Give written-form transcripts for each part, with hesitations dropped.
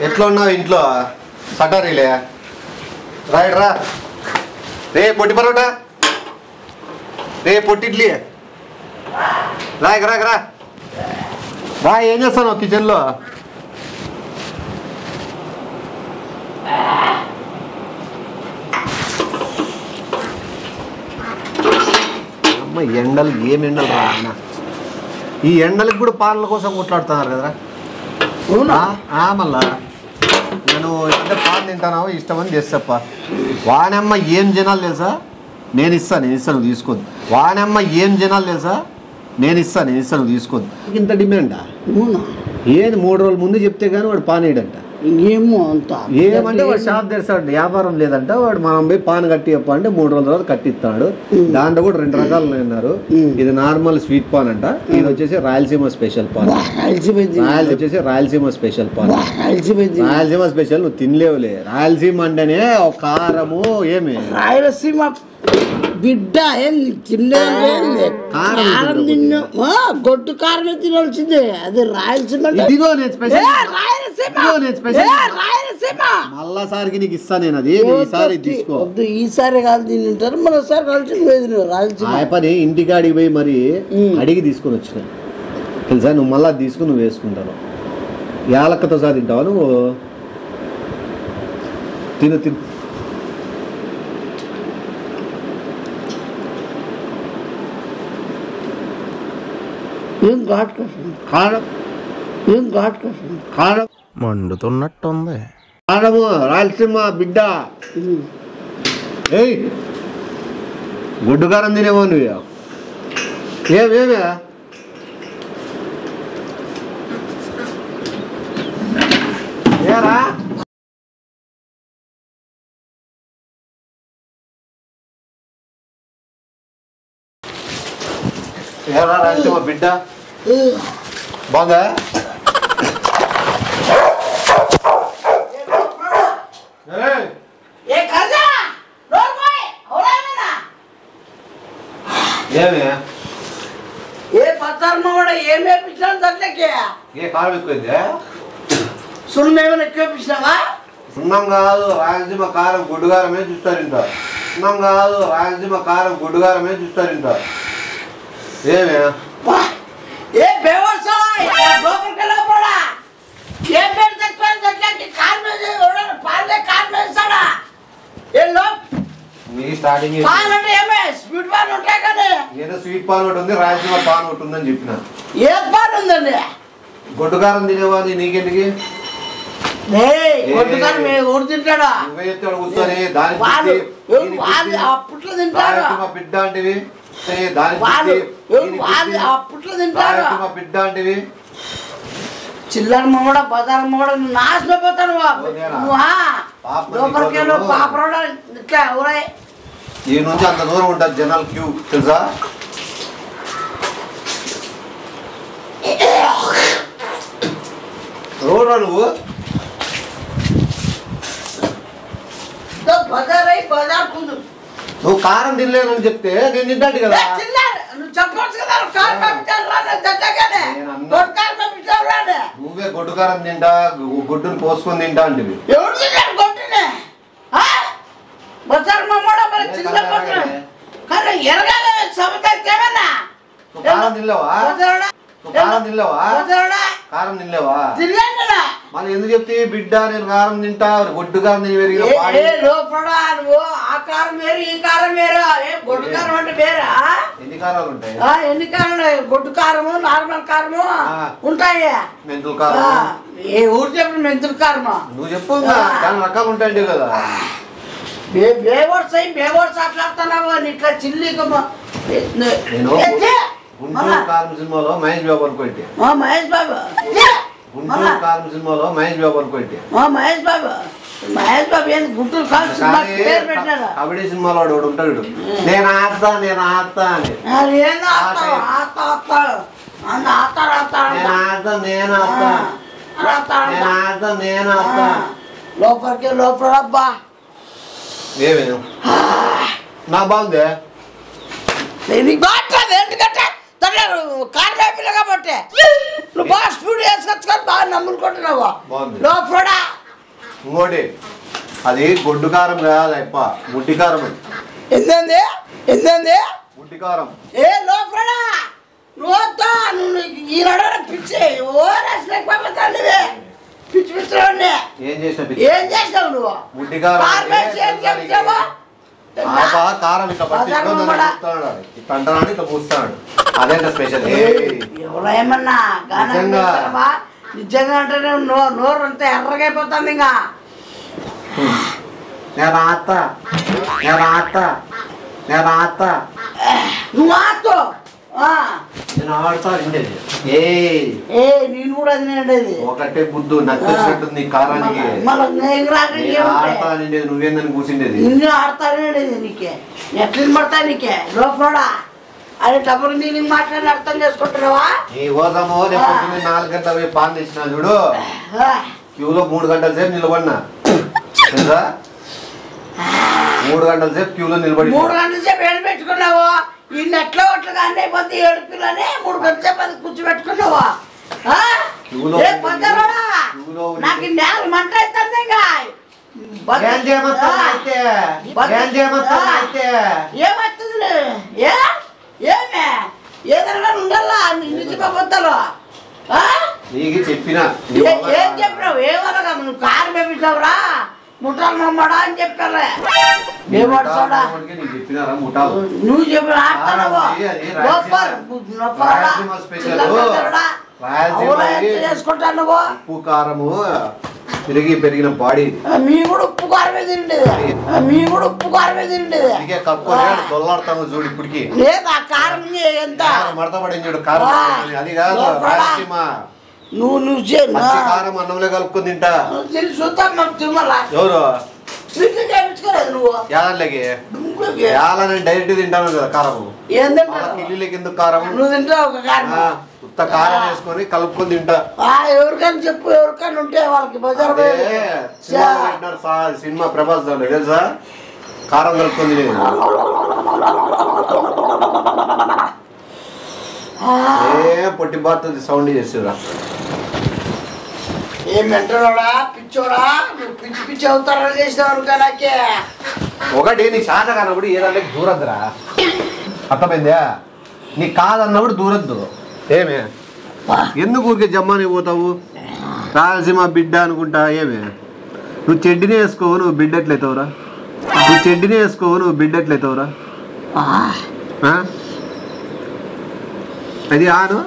ఎట్లా ఉన్నావు ఇంట్లో సటారీలే రైట్ రా రే పొట్టి పరోటా రే పొట్టి ఇడ్లీ రా రా రా ఏం చేస్తాను కిచెన్లో అమ్మ ఎండలు ఏం ఎండలు రా అన్న ఈ ఎండలకు కూడా పాలల కోసం కొట్లాడుతున్నారు కదరా మళ్ళా నేను ఎంత పాలు తింటానో ఇష్టమని చేస్తప్ప వానమ్మ ఏం జనాలు తెలుసా నేను ఇస్తాను తీసుకోద్దు వానమ్మ ఏం జనాలు తెలుసా నేను ఇస్తాను తీసుకోద్దు ఇంత డిమాండా ఏది 3 రోజుల ముందు చెప్తే కానీ వాడు పానేయడంట ఏమో అంత ఏమంటే వాడు షాప్ తెస్తాడు వ్యాపారం లేదంట వాడు మనం పోయి పాన్ కట్టి చెప్పాలంటే 3 రోజుల తర్వాత కట్టిస్తాడు దాంట్లో కూడా 2 రకాలు ఉన్నారు ఇది నార్మల్ స్వీట్ పాన్ అంట ఇది వచ్చేసి రాయలసీమ స్పెషల్ పాన్ వచ్చేసి Rayalaseema special pan Rayalaseema special నువ్వు తినలేవులే రాయలసీమ అంటేనే ఒక కారము ఏమి రాయలసీమ బిడ్డ కారం తిన్నా గొడ్డు కారమే తినాల్సిందే అది రాయలసీమ మళ్ళాసారికి నీకు ఇస్తా నేను అది ఈసారి తీసుకో ఈసారి కాదు తింటారు మరోసారి కలిసి రాయలసీమ పని ఇంటికాడికి పోయి మరి అడిగి తీసుకొని వచ్చిన తెలుసా నువ్వు మళ్ళా తీసుకుని నువ్వు వేసుకుంటావు యాలక్కతో సహా తింటావా నువ్వు తిను ఏం ఘాట్ కారం ఏం ఘాట్ కారం మండుతున్నట్టుంది కారము రాయలసీమ బిడ్డ ఏయ్ గుడ్డు కారం తినేమో నువ్వు ఏమేమే ఏరా ఏరా రాయలసీమ బిడ్డ బాగా ఏమే ఏ పత్తారమ్మ కూడా ఏమి వేపించాను దాంట్లోకి ఏ కారం ఎక్కువైందే సున్నం ఏమైనా ఎక్కువ వేపించినావా సున్నం కాదు రాయలసీమ కారం గుడ్డుగారమే చూస్తారు ఇంట సున్నం కాదు రాయలసీమ కారం గుడ్డుగారమే చూస్తారు ఇంట ఏమే ఏ బేవర్సా లోపలికెళ్ళకపోడా ఏ పేరు తక్కువ దాంట్లోకి కారం పాలే కారం వేస్తాడా ఏం మీ స్టార్టింగ్ పాన్ అంటే ఏమే స్వీట్ పాన్ ఉంటాయి కానీ ఏదో స్వీట్ పాన్ ఒకటి ఉంది రాయలసీమ పాన్ ఒకటి ఉందని చెప్పిన ఏ పాన్ ఉందండి గొడ్డుకారం తినేవా నీకెందుకు గొడ్డుకారం ఊరు తింటాడా నువ్వే చెప్తాడు కూర్చొని దాని అప్పట్లో తింటాడు బిడ్డ అంటివి అప్పట్లో తింటాడు బిడ్డ అంటివి చిల్లరమ్మ కూడా బజారమ్మ కూడా నాశమైపోతాను లోపలికెళ్ళు పాపరోడా ఇట్లా ఊరే ఈ నుంచి అంత దూరం ఉంటుంది జనాలు క్యూ తెలుసా రోడ్ నువ్వు బజార్ కుందు నువ్వు కారం తినలేదని చెప్తే నేను తింటాడు కదా నువ్వు చెప్పచ్చు కదా నువ్వే గొడ్డు కారం తింటా గుడ్డుని పోసుకొని తింటా అంటే ఎవరు తింటాడు గొడ్డునే బజార్ మమ్మడా మరి చిన్న కానీ ఎరగాలి సమతేమన్నా కారం తినలేవా కారం తినలేవా మళ్ళీ ఎందుకు చెప్తే బిడ్డ నేను కారం తింటా గొడ్డు కారం లోపడా నువ్వు ఆ కారం వేరు ఈ కారం వేరు గొడ్డు కారం అంటే వేరా ఎన్ని కారాలు ఉంటాయి ఎన్ని కారం గొడ్డు కారము నార్మల్ కారము ఉంటాయి మెంతుల కారం ఏ ఊరు చెప్పిన మెంతుల కారము నువ్వు చెప్పు చాలా రకాలు ఉంటాయండి కదా బేవర్స్ అట్లాడుతున్నావు ఇట్లా చిల్లి గుంటూరు కారం సినిమాలో మహేష్ బాబు అనుకోండి మహేష్ బాబు గుంటూరు కారం సినిమాలో మహేష్ బాబు అనుకోండి మహేష్ బాబు ఏంది గుంటూరు కబడ్డీ సినిమాలో వాడు ఉంటాడు నేను ఆడతా అని లోపలికి లోపలబ్బా ఏమే నా బాగుందే నీకు బాగుంటుంది ఎందుకంటే కారు కాబట్టి నువ్వు బాగా స్పీడ్ వేసుకొచ్చుకొని బాగా నమ్ముకుంటున్నావు లోపల ఇంకోటి అది గొడ్డు కారం కాదు అప్ప ముడ్డి కారం అది ఏంది ముడ్డి కారం ఏ లోపడా నువ్వు ఈనాడ పిచ్చి పిచ్చి పిచ్చిలోనే ఏం ఏం చేసావు నువ్వు ముడ్డి కారం కారం ఇట్లా పట్టించుకొని ఇట్లా పూస్తాడు అదేంట స్పెషల్ ఎవరో ఏమన్నా నిజంగా అంటే నోరు అంతా ఎర్రగైపోతుంది ఇంకా నేను నువ్వు ఆతో నేను ఆడతా నిండేది నేను కూడా అది నిండేది ఒకటే బుద్ధు నచ్చేటట్టుంది కారానికి ఆడతా నిండేది నువ్వేందని కూర్చుండేది నిన్ను ఆడతానే నీకే ఎట్లా పడతా నీకే లోపడా అదే డబ్బులు నేను మాట్లాడి అర్థం చేసుకుంటున్నావా నీ కోసము రేపు 4 గంటల పోయి పాన్ తెచ్చినా చూడు క్యూలో 3 గంటల సేపు నిలబడినా తెలుసా 3 గంటల సేపు క్యూలో నిలబడి 3 గంటల సేపు ఏడు పెట్టుకున్నావు ఈ నెట్లో ఒట్లుగా అన్నీ పోతే 7 కిలోనే 3 గంటల సేపు అది కూర్చోబెట్టుకున్నావా నాకు నేల మంట అవుతుంది ఇంకా ఏమవుతుంది ఏమే ఏదైనా ఉండాలా నిజమబద్దాలు నీకు చెప్పినా ఏం చెప్పినావు ఏమనగా నువ్వు కారు వేపించావురా ముఠాలు మమ్మడా అని చెప్పారా నువ్వు చెప్పిన చేసుకుంటా నువ్వు ఉప్పు కారము పెరిగిన బాడీ మీ కూడా ఉప్పు కారమే తిండేది దొల్లాడతాము చూడు ఇప్పటికి లేదు ఆ కారం ఎంత మడతపడింది చూడు కారం అది కాదు రాయలసీమ నువ్వు కారం అన్నంలో కలుపుకొని తింటా చూద్దాం మాకు తిమ్మలా ఎవరు చేయించుకోలేదు నువ్వు డైరెక్ట్ తింటాను కదా కారం కిల్లీలకి ఎందుకు కారం నువ్వు తింటావు ఒక కారం ఉత్త కారం వేసుకొని కలుపుకొని తింటా ఎవరికైనా చెప్పు ఎవరికైనా ఉంటే వాళ్ళకి బజార్ సినిమా ప్రభాస్ దాంట్లో తెలుసా కారం కలుపుకొని తినేది పొట్టి బాతుంది సౌండ్ చేసేదా ఏం మెంటోడా పిచ్చోడా నువ్వు పిచ్చి పిచ్చి అవుతారని చేసినావు నాకే ఒకటి నీకు శాత కానప్పుడు ఏదంటే దూరద్దురా అర్థమైందా నీకు కాదన్నప్పుడు దూరద్దు ఏమే ఎందుకు ఊరికే జమ్మాని పోతావు రాయలసీమ బిడ్డ అనుకుంటా ఏమే నువ్వు చెడ్డిని వేసుకోవు నువ్వు బిడ్డ ఎట్లయితావురా అది ఆను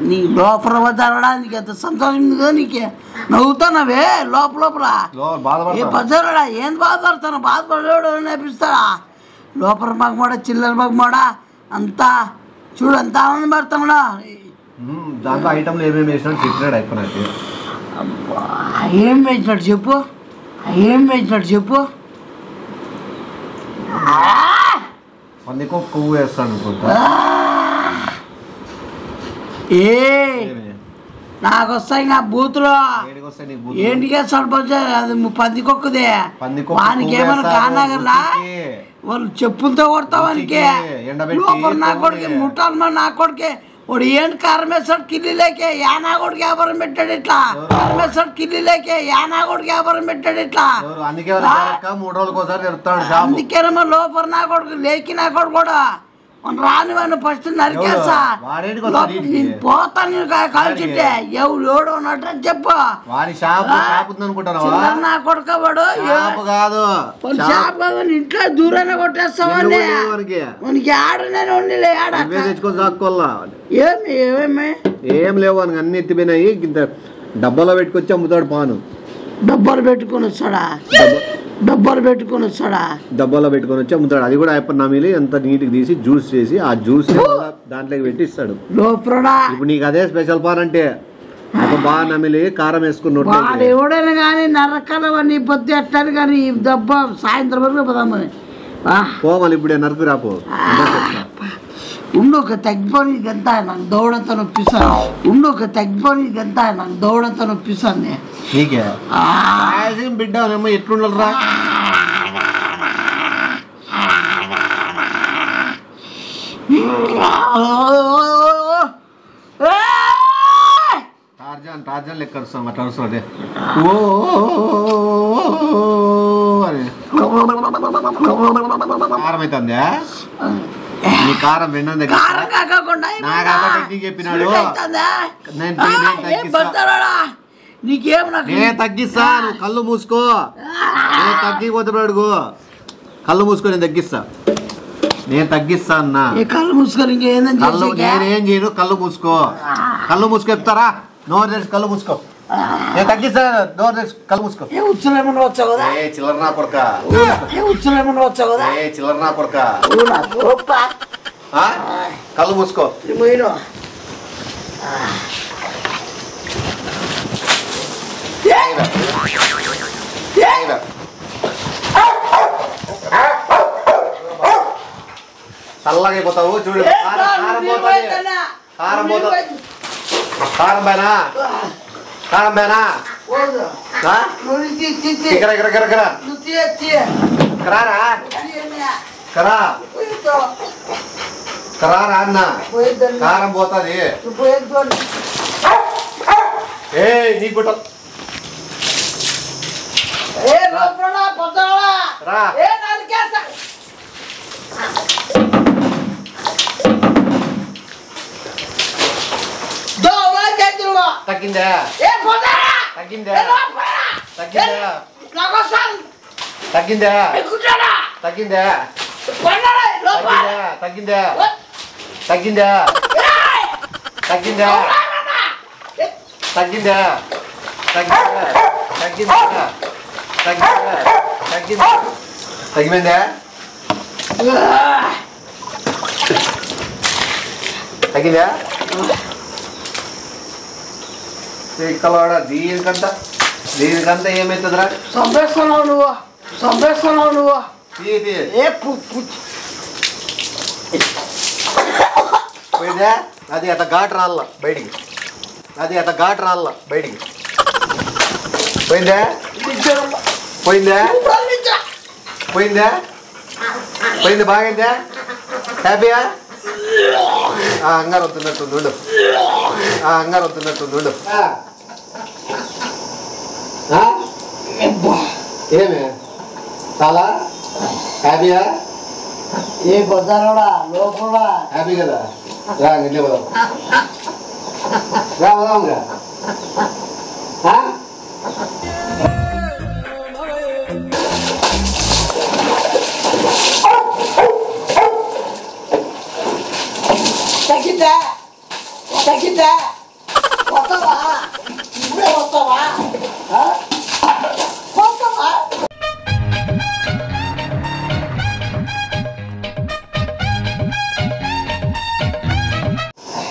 నీ లోపల బజారా నీకు ఎంత సంతోషం ఉందో నీకే నవ్వుతున్నావే లోపల ఏ బజారా ఏం బాధపడతాను బాధపడేవాడు నేర్పిస్తాడా లోపల మగమాడ చిల్లర మగమాడ అంతా చూడు అంత ఆనందం పడతామడా దాంట్లో ఐటమ్లు ఏమేమి వేసినాడు చెప్పినాడు అయిపోయినట్టు ఏం వేసినట్టు చెప్పు అందుకో కొవ్వు వేస్తాను అనుకుంటా నాకు వస్తాయి నా బూతులో ఏంటికి వేస్తాడు అది పందికొక్కుదే వానికి ఏమైనా కానాగలా వాళ్ళు చెప్పులతో కొడతావానికి నా కొడుకు ముట్టాలి మరి నా కొడుకే వాడు ఏంటి కారం వేస్తాడు కిల్లీలేకే యానా కొడుకు వ్యాపారం పెట్టాడు ఇట్లా కారం వేస్తాడు కిల్లీలేకే యానా కొడుకు వ్యాపారం పెట్టాడు ఇట్లా అందుకేనమ్మా లోపల నా కొడుకు లేకి నా కొడుకు కూడా రాని వాడిని ఫస్ట్ నరికేస్తా పోతాను కాల్చిట్టే ఎవడు ఉన్నట్టు చెప్పు నా కొడుక వాడు షాప్ కాదు ఇంట్లో దూరాన్ని కొట్టేస్తావాడిని మనకి ఆడ నేను ఉండలే ఆడ ఏం లేవు అని అన్ని ఎత్తిపోయినాయి ఇంత డబ్బాలో పెట్టుకొచ్చి అమ్ముతాడు పాను డబ్బాలు పెట్టుకొని వస్తాడా డబ్బాలో పెట్టుకొని వచ్చి అమ్ముతాడు అది కూడా అయిపోయి నమిలి ఎంత నీట్గా తీసి జ్యూస్ చేసి ఆ జ్యూస్ దాంట్లోకి పెట్టి ఇస్తాడు ఇప్పుడు నీకు అదే స్పెషల్ పాన్ అంటే బాగా నమిలి కారం వేసుకున్నాడు ఎవడైనా కానీ నరకాలవన్నీ పొద్దు ఎట్టాను కానీ ఈ దెబ్బ సాయంత్రం వరకు పోదామని పోవాలి ఇప్పుడే నరకు రాపో ఉండు ఒక తగ్గిపోని గంత నాకు దౌడంతా నొప్పిస్తాను బిడ్డ ఎట్లుండరా టార్జన్ లెక్క అరుస్తాం అట్లా అరుస్తుంది ఓ అని కారం అవుతుందా నీ కారం విన్నది చెప్పినాడు నేను తగ్గిస్తా నువ్వు కళ్ళు మూసుకో నేను తగ్గిపోతే అడుగు కళ్ళు మూసుకో నేను తగ్గిస్తా అన్నా కళ్ళు మూసుకొని నేనేం చేయను కళ్ళు మూసుకో చెప్తారా నోరు తెరిచి కళ్ళు మూసుకో నేను తగ్గిస్తా నోరు తెరిచి కళ్ళు మూసుకో ఉచ్చలేమన్నా వచ్చావు కదా చిల్లర నా కొడుక ఉచ్చలేమన్నా వచ్చావు కదా చిల్లర నా కొడుక కళ్ళు మూసుకో చల్లగా అయిపోతావు చూడు కారం పైన కరారా అన్న కారం పోతుంది నీ గుట్ట రా తగ్గిందా తగ్గిందా తగ్గిందా తగ్గిందా తగ్గిందా తగ్గిందా తగ్గిందా తగ్గిందా తగ్గిందా తగ్గిందా తగ్గిందా తగ్గిందా తగ్గిందా తగ్గిపోయిందా తగ్గిందా కలవాడ దీనికంతా ఏమవుతుందిరా సంపేస్తున్నావు నువ్వు పోయిందా అది అట్లా ఘాటు రాళ్ళ బయటికి పోయిందా పోయింది బాగైందా హ్యాపీయా అంగారు వస్తున్నట్టు ఏమే చాలా హ్యాపీయా ఏ బొద్దారోడా లోపల హ్యాపీ కదా రా ఇంట్లో పోదాం రా పోదాంగా తగ్గిందా వస్తావా ఇప్పుడే వస్తావా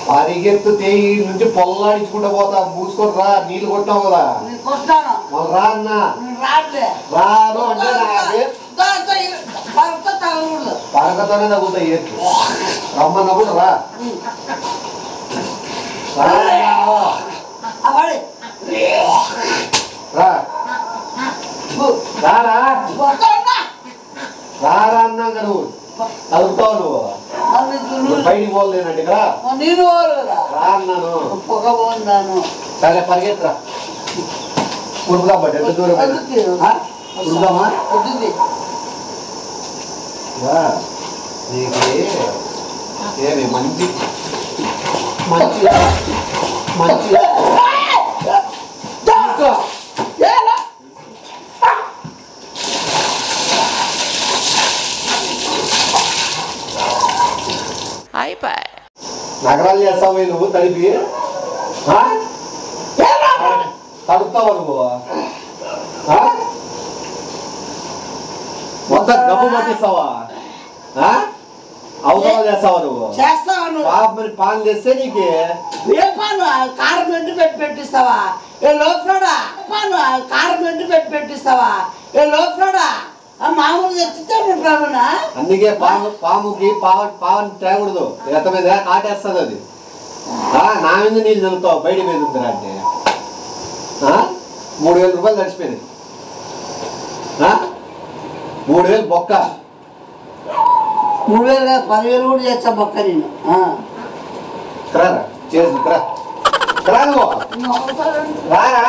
పరిగెత్తు తేయి నుంచి పొల్లాడించుకుంటూ పోతా మూసుకొని రా నీళ్ళు కొట్టావు కదా మళ్ళీ రా అన్న రాను అంటే పరకతోనే తగ్గుతాయి ఏట్లు రమ్మన్నప్పుడు రా రారా అన్నాక నువ్వు కలుపుతావు నువ్వు బయటికి పోలేనండి ఇక్కడ రా అన్నాను సరే పరిగెత్తరా ఉరుకుదా బట్టి ఎంత దూరం ఉరుకుదామా నీకు ఏమి మంచి నగరాలు చేస్తావు నువ్వు తడిపి తడుపుతావా నువ్వు మొత్తం డబ్బు పట్టిస్తావా అవసరం చేస్తావా నువ్వు పాపని పాలు చేస్తే నీకు ఏ పాలు కారం ఎండు పెట్టి పెట్టిస్తావా ఏ లోపడా పాలు కారం ఎండు పెట్టి పెట్టిస్తావా ఏ లోపడా మామూలు తెచ్చితే ఉంటావునా అందుకే పాముకి పావని తేకూడదు ఎత్త మీద కాటేస్తుంది అది నా మీద నీళ్ళు చదువుతావు బయట మీద ఉందిరా అంటే 3000 రూపాయలు తడిచిపోయింది 3000 బొక్క 3000 10,000 కూడా చేస్తా బొక్క నేను చేసి రారా